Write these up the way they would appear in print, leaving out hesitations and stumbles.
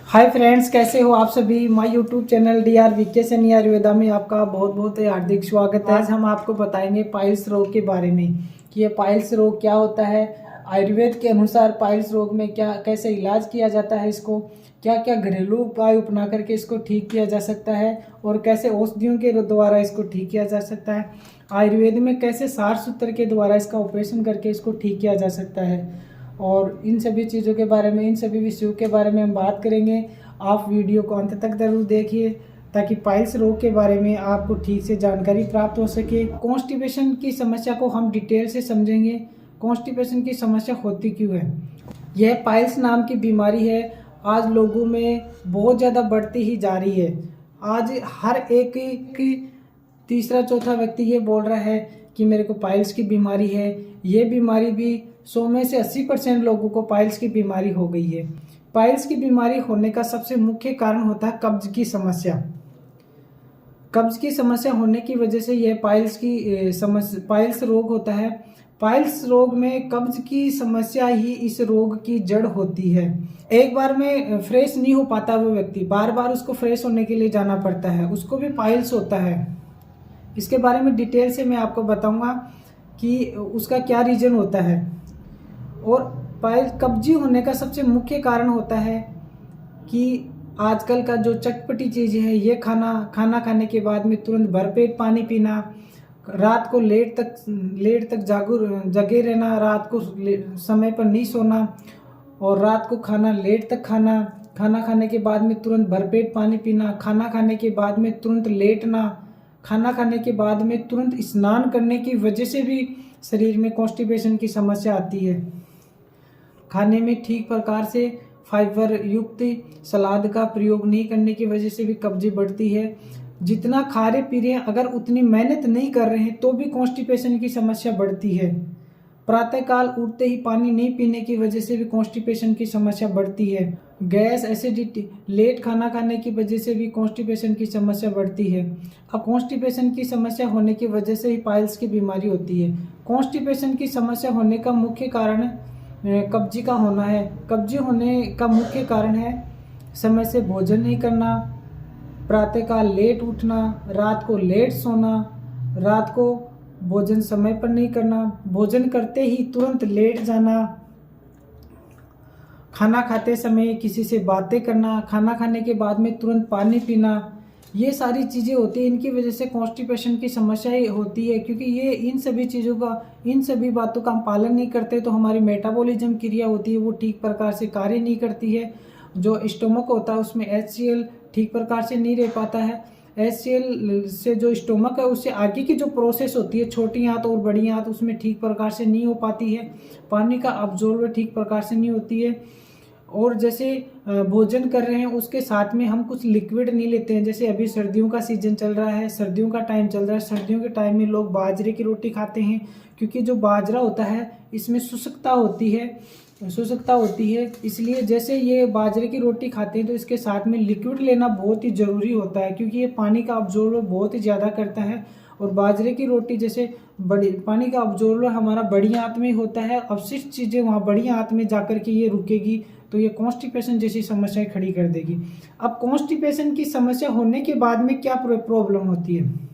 Hi friends, कैसे हो आप सभी। My YouTube channel DR VK Saini Ayurveda में आपका बहुत बहुत हार्दिक स्वागत है। आज हम आपको बताएंगे पाइल्स रोग के बारे में कि ये पाइल्स रोग क्या होता है। आयुर्वेद के अनुसार पाइल्स रोग में क्या कैसे इलाज किया जाता है, इसको क्या क्या घरेलू उपाय अपना करके इसको ठीक किया जा सकता है और कैसे औषधियों के द्वारा इसको ठीक किया जा सकता है। आयुर्वेद में कैसे सार सूत्र के द्वारा इसका ऑपरेशन करके इसको ठीक किया जा सकता है। और इन सभी चीज़ों के बारे में, इन सभी विषयों के बारे में हम बात करेंगे। आप वीडियो को अंत तक जरूर देखिए ताकि पाइल्स रोग के बारे में आपको ठीक से जानकारी प्राप्त हो सके। कॉन्स्टिपेशन की समस्या को हम डिटेल से समझेंगे। कॉन्स्टिपेशन की समस्या होती क्यों है। यह पाइल्स नाम की बीमारी है, आज लोगों में बहुत ज़्यादा बढ़ती ही जा रही है। आज हर एक तीसरा चौथा व्यक्ति ये बोल रहा है कि मेरे को पाइल्स की बीमारी है। ये बीमारी भी 100 में से 80% लोगों को पाइल्स की बीमारी हो गई है। पाइल्स की बीमारी होने का सबसे मुख्य कारण होता है कब्ज की समस्या। कब्ज की समस्या होने की वजह से यह पाइल्स रोग होता है। पाइल्स रोग में कब्ज की समस्या ही इस रोग की जड़ होती है। एक बार में फ्रेश नहीं हो पाता वो व्यक्ति, बार बार उसको फ्रेश होने के लिए जाना पड़ता है, उसको भी पाइल्स होता है। इसके बारे में डिटेल से मैं आपको बताऊंगा कि उसका क्या रीजन होता है। और पाइल्स कब्जी होने का सबसे मुख्य कारण होता है कि आजकल का जो चटपटी चीज़ है, ये खाना खाने के बाद में तुरंत भरपेट पानी पीना, रात को लेट तक जगे रहना, रात को समय पर नहीं सोना और रात को खाना लेट तक खाना, खाना खाने के बाद में तुरंत भरपेट पानी पीना, खाना खाने के बाद में तुरंत लेटना, खाना खाने के बाद में तुरंत स्नान करने की वजह से भी शरीर में कॉन्स्टिपेशन की समस्या आती है। खाने में ठीक प्रकार से फाइबर युक्त सलाद का प्रयोग नहीं करने की वजह से भी कब्जी बढ़ती है। जितना खा रहे पी रहे हैं, अगर उतनी मेहनत नहीं कर रहे हैं तो भी कॉन्स्टिपेशन की समस्या बढ़ती है। प्रातःकाल उठते ही पानी नहीं पीने की वजह से भी कॉन्स्टिपेशन की समस्या बढ़ती है। गैस, एसिडिटी, लेट खाना खाने की वजह से भी कॉन्स्टिपेशन की समस्या बढ़ती है। अब कॉन्स्टिपेशन की समस्या होने की वजह से ही पाइल्स की बीमारी होती है। कॉन्स्टिपेशन की समस्या होने का मुख्य कारण कब्जी का होना है। कब्जी होने का मुख्य कारण है समय से भोजन नहीं करना, प्रातःकाल लेट उठना, रात को लेट सोना, रात को भोजन समय पर नहीं करना, भोजन करते ही तुरंत लेट जाना, खाना खाते समय किसी से बातें करना, खाना खाने के बाद में तुरंत पानी पीना, ये सारी चीज़ें होती हैं। इनकी वजह से कॉन्स्टिपेशन की समस्या होती है, क्योंकि ये इन सभी बातों का हम पालन नहीं करते तो हमारी मेटाबॉलिज्म क्रिया होती है वो ठीक प्रकार से कार्य नहीं करती है। जो स्टोमक होता है उसमें HCl ठीक प्रकार से नहीं रह पाता है। HCl से जो स्टोमक है उससे आगे की जो प्रोसेस होती है, छोटी आंत और बड़ी आंत, उसमें ठीक प्रकार से नहीं हो पाती है। पानी का अब्जॉर्ब ठीक प्रकार से नहीं होती है। और जैसे भोजन कर रहे हैं उसके साथ में हम कुछ लिक्विड नहीं लेते हैं। जैसे अभी सर्दियों का सीजन चल रहा है, सर्दियों का टाइम चल रहा है, सर्दियों के टाइम में लोग बाजरे की रोटी खाते हैं, क्योंकि जो बाजरा होता है इसमें शुष्कता होती है। इसलिए जैसे ये बाजरे की रोटी खाते हैं तो इसके साथ में लिक्विड लेना बहुत ही ज़रूरी होता है, क्योंकि ये पानी का अब्जॉर्ब बहुत ही ज़्यादा करता है। और बाजरे की रोटी जैसे बड़ी पानी का अब्जॉर्ब हमारा बड़ी आंत में होता है, अवशिष्ट चीज़ें वहाँ बड़ी आंत में जाकर के ये रुकेगी तो ये कॉन्स्टिपेशन जैसी समस्याएं खड़ी कर देगी। अब कॉन्स्टिपेशन की समस्या होने के बाद में क्या प्रॉब्लम होती है।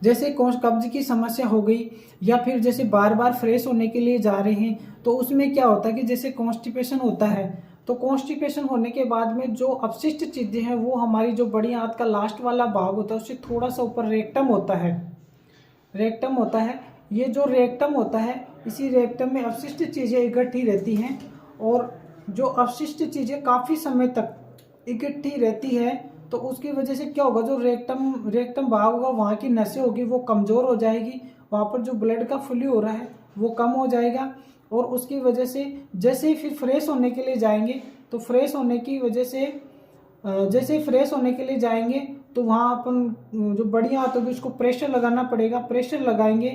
जैसे कब्ज की समस्या हो गई, या फिर जैसे बार बार फ्रेश होने के लिए जा रहे हैं तो उसमें क्या होता है कि जैसे कॉन्स्टिपेशन होता है तो कॉन्स्टिपेशन होने के बाद में जो अपशिष्ट चीज़ें हैं वो हमारी जो बड़ी आंत का लास्ट वाला भाग होता है उससे थोड़ा सा ऊपर रेक्टम होता है। ये जो रेक्टम होता है, इसी रेक्टम में अपशिष्ट चीज़ें इकट्ठी रहती हैं और जो अपशिष्ट चीज़ें काफ़ी समय तक इकट्ठी रहती है तो उसकी वजह से क्या होगा, जो रेक्टम भाग होगा वहाँ की नसें होगी वो कमज़ोर हो जाएगी, वहाँ पर जो ब्लड का फ्लो हो रहा है वो कम हो जाएगा। और उसकी वजह से जैसे ही फिर फ्रेश होने के लिए जाएंगे तो फ्रेश होने की वजह से जैसे ही फ्रेश होने के लिए जाएंगे तो वहाँ अपन जो बड़ी आंत होगी उसको प्रेशर लगाना पड़ेगा। प्रेशर लगाएंगे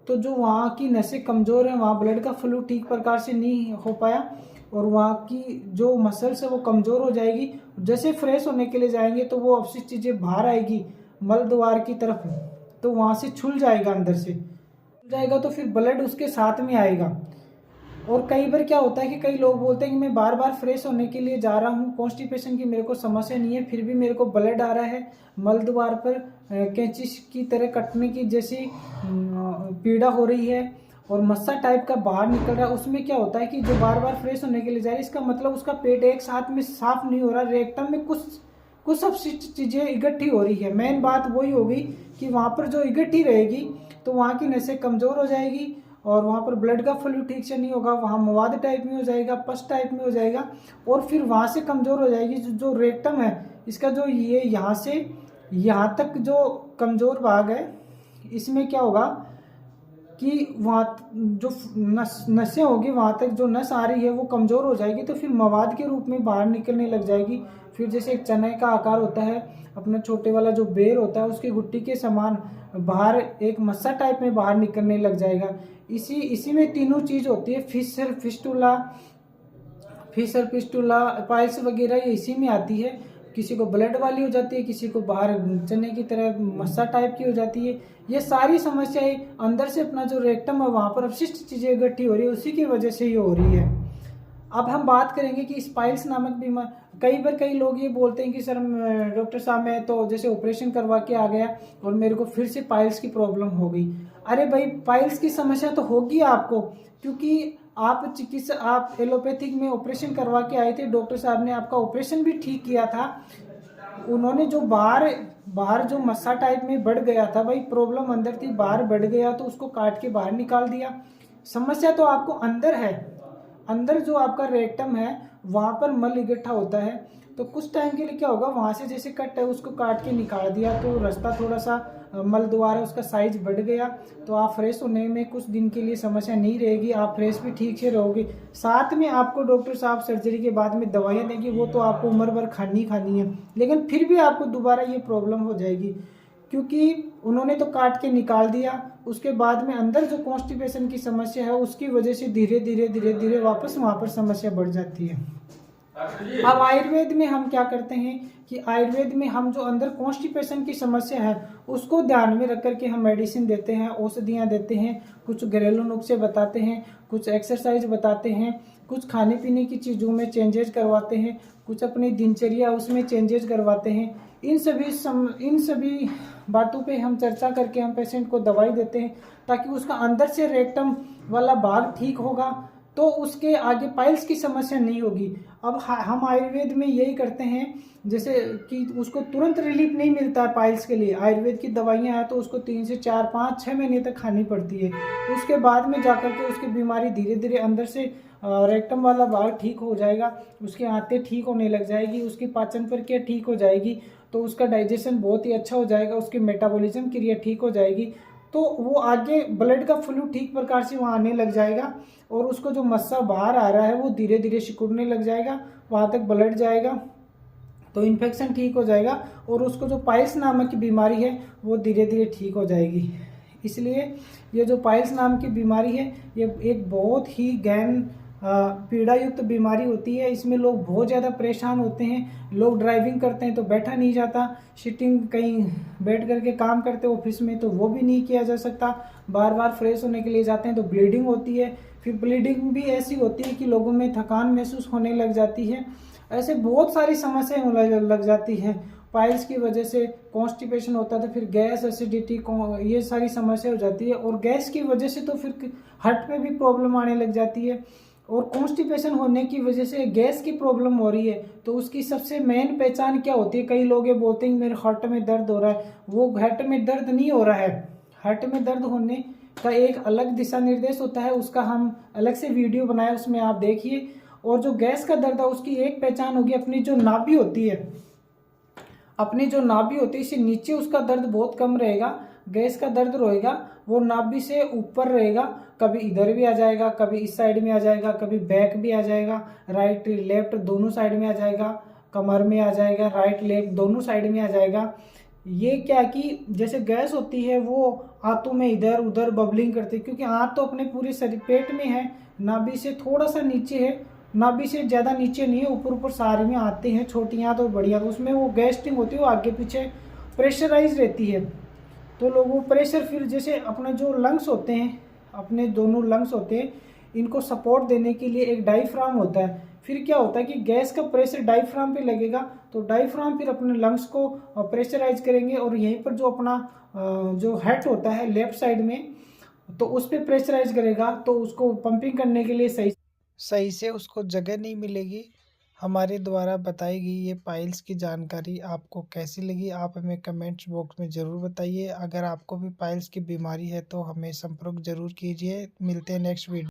तो जो वहाँ की नसें कमज़ोर हैं, वहाँ ब्लड का फ्लो ठीक प्रकार से नहीं हो पाया और वहाँ की जो मसल्स है वो कमज़ोर हो जाएगी। जैसे फ्रेश होने के लिए जाएंगे तो वो अपशिष्ट चीज़ें बाहर आएगी मल द्वार की तरफ, तो वहाँ से छूल जाएगा, अंदर से छूल जाएगा तो फिर ब्लड उसके साथ में आएगा और कई बार क्या होता है कि कई लोग बोलते हैं कि मैं बार बार फ्रेश होने के लिए जा रहा हूँ, कॉन्स्टिपेशन की मेरे को समस्या नहीं है, फिर भी मेरे को ब्लड आ रहा है, मल द्वार पर कैंची की तरह कटने की जैसी पीड़ा हो रही है और मस्सा टाइप का बाहर निकल रहा है। उसमें क्या होता है कि जो बार बार फ्रेश होने के लिए जा रहा है, इसका मतलब उसका पेट एक साथ में साफ नहीं हो रहा, रेक्टम में कुछ अपशिष्ट चीजें इकट्ठी हो रही है। मेन बात वही होगी कि वहां पर जो इकट्ठी रहेगी तो वहां की नसें कमजोर हो जाएगी और वहां पर ब्लड का फ्लो ठीक से नहीं होगा, वहां मवाद टाइप में हो जाएगा, पस टाइप में हो जाएगा और फिर वहां से कमजोर हो जाएगी। जो रेक्टम है इसका जो ये यहाँ से यहाँ तक जो कमजोर भाग है, इसमें क्या होगा कि वहाँ जो नसें होगी, वहाँ तक जो नस आ रही है वो कमज़ोर हो जाएगी, तो फिर मवाद के रूप में बाहर निकलने लग जाएगी। फिर जैसे एक चने का आकार होता है, अपना छोटे वाला जो बेर होता है उसकी गुट्टी के समान बाहर एक मस्सा टाइप में बाहर निकलने लग जाएगा। इसी में तीनों चीज़ होती है, फिशर पिस्टुला पाइल्स वगैरह, ये इसी में आती है। किसी को ब्लड वाली हो जाती है, किसी को बाहर चने की तरह मस्सा टाइप की हो जाती है। ये सारी समस्याएं अंदर से अपना जो रेक्टम है वहां पर अपशिष्ट चीजें इकट्ठी हो रही है, उसी की वजह से ये हो रही है। अब हम बात करेंगे कि पाइल्स नामक बीमारी, कई लोग ये बोलते हैं कि सर डॉक्टर साहब मैं तो जैसे ऑपरेशन करवा के आ गया और मेरे को फिर से पाइल्स की प्रॉब्लम हो गई। अरे भाई, पाइल्स की समस्या तो होगी आपको, क्योंकि आप एलोपैथिक में ऑपरेशन करवा के आए थे, डॉक्टर साहब ने आपका ऑपरेशन भी ठीक किया था। उन्होंने जो बाहर जो मस्सा टाइप में बढ़ गया था, भाई प्रॉब्लम अंदर थी, बाहर बढ़ गया तो उसको काट के बाहर निकाल दिया। समस्या तो आपको अंदर है, अंदर जो आपका रेक्टम है वहां पर मल इकट्ठा होता है, तो कुछ टाइम के लिए क्या होगा, वहां से जैसे कट है उसको काट के निकाल दिया तो रास्ता थोड़ा सा मल द्वारा उसका साइज बढ़ गया, तो आप फ्रेश होने में कुछ दिन के लिए समस्या नहीं रहेगी, आप फ्रेश भी ठीक से रहोगे। साथ में आपको डॉक्टर साहब सर्जरी के बाद में दवाइयाँ देंगे, वो तो आपको उम्र भर खानी है, लेकिन फिर भी आपको दोबारा ये प्रॉब्लम हो जाएगी, क्योंकि उन्होंने तो काट के निकाल दिया। उसके बाद में अंदर जो कॉन्स्टिपेशन की समस्या है उसकी वजह से धीरे धीरे वापस वहां पर समस्या बढ़ जाती है। अब आयुर्वेद में हम क्या करते हैं कि आयुर्वेद में हम जो अंदर कॉन्स्टिपेशन की समस्या है उसको ध्यान में रख करके हम मेडिसिन देते हैं, औषधियाँ देते हैं, कुछ घरेलू नुस्खे बताते हैं, कुछ एक्सरसाइज बताते हैं, कुछ खाने पीने की चीज़ों में चेंजेस करवाते हैं, कुछ अपनी दिनचर्या उसमें चेंजेस करवाते हैं। इन सभी बातों पे हम चर्चा करके हम पेशेंट को दवाई देते हैं, ताकि उसका अंदर से रेक्टम वाला भाग ठीक होगा तो उसके आगे पाइल्स की समस्या नहीं होगी। अब हम आयुर्वेद में यही करते हैं, जैसे कि उसको तुरंत रिलीफ नहीं मिलता है पाइल्स के लिए, आयुर्वेद की दवाइयाँ हैं तो उसको 3 से 4, 5, 6 महीने तक खानी पड़ती है। उसके बाद में जाकर के उसकी बीमारी धीरे धीरे अंदर से रेक्टम वाला भाग ठीक हो जाएगा, उसकी आंतें ठीक होने लग जाएगी, उसकी पाचन प्रक्रिया ठीक हो जाएगी, तो उसका डाइजेशन बहुत ही अच्छा हो जाएगा, उसकी मेटाबॉलिज्म क्रिया ठीक हो जाएगी, तो वो आगे ब्लड का फ्लू ठीक प्रकार से वहाँ आने लग जाएगा और उसको जो मस्सा बाहर आ रहा है वो धीरे धीरे सिकुड़ने लग जाएगा, वहाँ तक ब्लड जाएगा तो इन्फेक्शन ठीक हो जाएगा और उसको जो पाइल्स नामक की बीमारी है वो धीरे धीरे ठीक हो जाएगी। इसलिए ये जो पाइल्स नाम की बीमारी है ये एक बहुत ही गहन पीड़ा युक्त बीमारी होती है। इसमें लोग बहुत ज़्यादा परेशान होते हैं, लोग ड्राइविंग करते हैं तो बैठा नहीं जाता, सिटिंग कहीं बैठ करके काम करते ऑफिस में तो वो भी नहीं किया जा सकता, बार बार फ्रेश होने के लिए जाते हैं तो ब्लीडिंग होती है, फिर ब्लीडिंग भी ऐसी होती है कि लोगों में थकान महसूस होने लग जाती है। ऐसे बहुत सारी समस्याएं लग जाती हैं पाइल्स की वजह से। कॉन्स्टिपेशन होता है तो फिर गैस, एसिडिटी, ये सारी समस्या हो जाती है और गैस की वजह से तो फिर हार्ट में भी प्रॉब्लम आने लग जाती है। और कॉन्स्टिपेशन होने की वजह से गैस की प्रॉब्लम हो रही है तो उसकी सबसे मेन पहचान क्या होती है, कई लोग ये बोलते हैं मेरे हार्ट में दर्द हो रहा है, वो हार्ट में दर्द नहीं हो रहा है। हार्ट में दर्द होने का एक अलग दिशा निर्देश होता है, उसका हम अलग से वीडियो बनाए, उसमें आप देखिए। और जो गैस का दर्द है उसकी एक पहचान होगी, अपनी जो नाभि होती है, अपनी जो नाभि होती है इससे नीचे उसका दर्द बहुत कम रहेगा, गैस का दर्द रहेगा वो नाभि से ऊपर रहेगा, कभी इधर भी आ जाएगा, कभी इस साइड में आ जाएगा, कभी बैक भी आ जाएगा, राइट लेफ्ट दोनों साइड में आ जाएगा, कमर में आ जाएगा, राइट लेफ्ट दोनों साइड में आ जाएगा। ये क्या कि जैसे गैस होती है वो आंतों में इधर उधर बबलिंग करती है, क्योंकि आंत तो अपने पूरे शरीर पेट में है, नाभि से थोड़ा सा नीचे है, नाभि से ज़्यादा नीचे नहीं है, ऊपर ऊपर सारे में आते हैं, छोटी आंत और बड़ी आंत, उसमें वो गैस्ट्रिक होती है, वो आगे पीछे प्रेशराइज रहती है। तो लोग वो प्रेशर फिर जैसे अपने जो लंग्स होते हैं, अपने दोनों लंग्स होते हैं, इनको सपोर्ट देने के लिए एक डायफ्राम होता है। फिर क्या होता है कि गैस का प्रेशर डायफ्राम पे लगेगा तो डायफ्राम फिर अपने लंग्स को प्रेशराइज करेंगे और यहीं पर जो अपना जो हेड होता है लेफ्ट साइड में तो उस पर प्रेशराइज करेगा तो उसको पंपिंग करने के लिए सही से उसको जगह नहीं मिलेगी। हमारे द्वारा बताई गई ये पाइल्स की जानकारी आपको कैसी लगी आप हमें कमेंट्स बॉक्स में ज़रूर बताइए। अगर आपको भी पाइल्स की बीमारी है तो हमें संपर्क ज़रूर कीजिए। मिलते हैं नेक्स्ट वीडियो।